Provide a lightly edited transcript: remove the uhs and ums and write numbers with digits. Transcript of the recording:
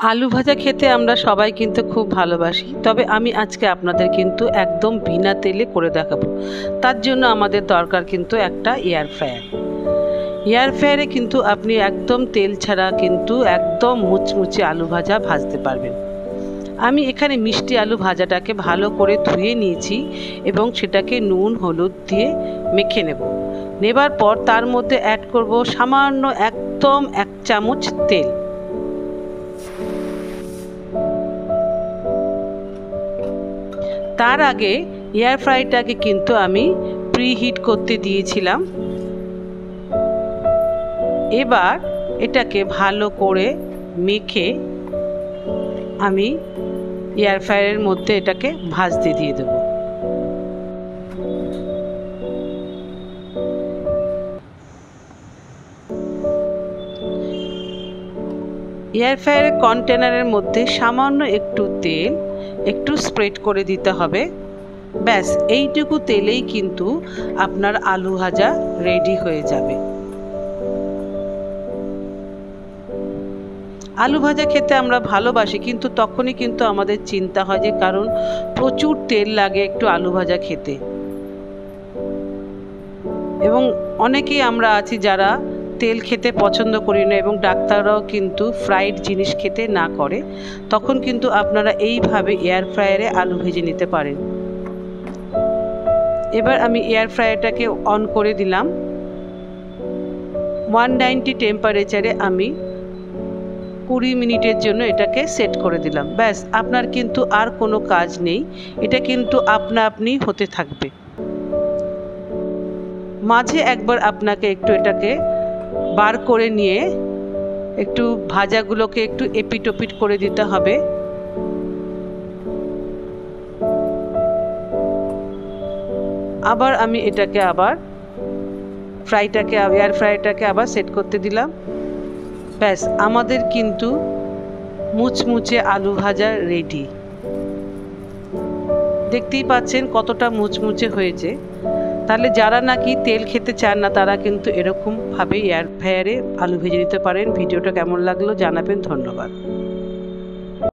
आलू भाजा खेते आमरा सबाई किन्तु खूब भालोबासी। तबे आमी आजके आपनादेर किन्तु एकदम बिना तेले करे देखाबो। तार जोन्नो आमादेर दरकार किन्तु एकटा एयार फ्रायर। एयार फ्रायारे किन्तु आपनि एकदम तेल छाड़ा किन्तु एकदम मुचमुचे आलू भाजा भाजते पारबेन। आमी एखाने मिष्टि आलू भाजाटाके भालो करे धुए निয়েছি এবং সেটাকে নুন হলুদ দিয়ে মেখে নেব। নেবার পর তার মধ্যে অ্যাড করব সামান্য একদম 1 চামচ তেল। তার আগে এয়ার ফ্রাইটাকে কিন্তু আমি প্রিহিট করতে দিয়েছিলাম। এবার এটাকে ভালো করে মেখে আমি এয়ার ফ্রায়ারের মধ্যে এটাকে ভাজতে দিয়ে দেব। এয়ার ফ্রায়ারের কন্টেনারের মধ্যে সামান্য একটু তেল একটু স্প্রেড করে দিতে হবে। ব্যাস এইটুকু তেলেই কিন্তু আপনার আলু ভাজা রেডি হয়ে যাবে। আলু ভাজা খেতে আমরা ভালোবাসি, কিন্তু তখনই কিন্তু আমাদের চিন্তা হয় যে কারণ প্রচুর তেল লাগে একটু আলু ভাজা খেতে। এবং অনেকেই আমরা আছি যারা তেল খেতে পছন্দ করি না এবং ডাক্তাররাও কিন্তু ফ্রাইড জিনিস খেতে না করে, তখন কিন্তু আপনারা এইভাবে এয়ার ফ্রায়ারে আলু ভেজে নিতে পারেন। এবার আমি এয়ার ফ্রায়ারটাকে অন করে দিলাম। 190 টেম্পারেচারে আমি 20 মিনিটের জন্য এটাকে সেট করে দিলাম। ব্যাস আপনার কিন্তু আর কোনো কাজ নেই, এটা কিন্তু আপনা আপনি হতে থাকবে। মাঝে একবার আপনাকে একটু এটাকে বার করে নিয়ে একটু ভাজাগুলোকে একটু এপিট ওপিট করে দিতে হবে। আবার আমি এটাকে আবার এয়ার ফ্রাইটাকে আবার সেট করতে দিলাম। ব্যাস আমাদের কিন্তু মুচমুচে আলু ভাজা রেডি। দেখতেই পাচ্ছেন কতটা মুচমুচে হয়েছে। তাহলে যারা নাকি তেল খেতে চান না তারা কিন্তু এরকম ভাবে এয়ার ফ্রায়ারে আলু ভেজে নিতে পারেন। ভিডিওটা কেমন লাগলো জানাবেন। ধন্যবাদ।